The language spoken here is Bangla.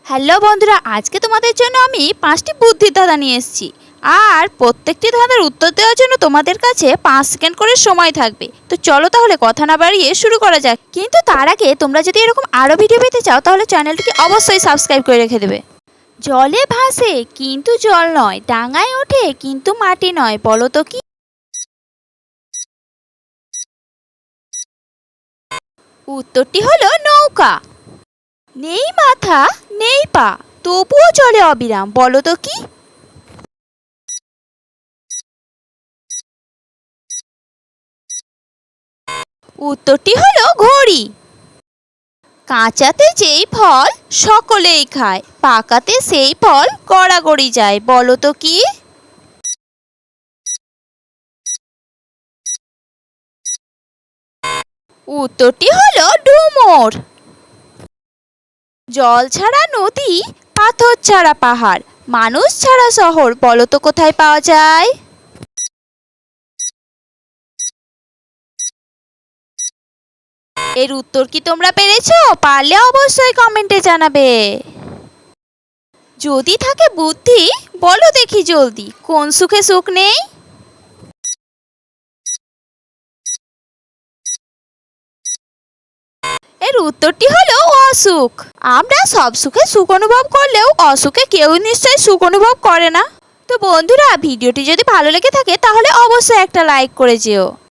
হ্যালো বন্ধুরা, আজকে তোমাদের জন্য আমি 5টি বুদ্ধির ধাঁধা নিয়ে এসেছি। আর প্রত্যেকটি ধাঁধার উত্তর দেওয়ার জন্য তোমাদের কাছে 5 সেকেন্ড করে সময় থাকবে। তো চলো তাহলে কথা না বাড়িয়ে শুরু করা যাক। কিন্তু তার আগে তোমরা যদি এরকম আরও ভিডিও পেতে চাও তাহলে চ্যানেলটিকে অবশ্যই সাবস্ক্রাইব করে রেখে দেবে। জলে ভাসে কিন্তু জল নয়, ডাঙায় ওঠে কিন্তু মাটি নয়, বলো তো কি? উত্তরটি হলো নৌকা। নেই মাথা নেই পা, তবুও চলে অবিরাম, বলো তো কি? উত্তরটি হলো ঘড়ি। কাঁচাতে যেই ফল সকলেই খায়, পাকাতে সেই ফল গড়াগড়ি যায়, বলো তো কি? উত্তরটি হলো ডুমুর। জল ছাড়া নদী, পাথর ছাড়া পাহাড়, মানুষ ছাড়া শহর, বলো তো কোথায় পাওয়া যায়? এর উত্তর কি তোমরা পেরেছো? পারলে অবশ্যই কমেন্টে জানাবে। যদি থাকে বুদ্ধি বলো দেখি জলদি, কোন সুখে সুখ নেই? এর উত্তরটি হলো অসুখ। আমরা সব সুখে সুখ অনুভব করলেও অসুখে কেউ নিশ্চয়ই সুখ অনুভব করে না। তো বন্ধুরা, ভিডিওটি যদি ভালো লেগে থাকে তাহলে অবশ্যই একটা লাইক করে যেও।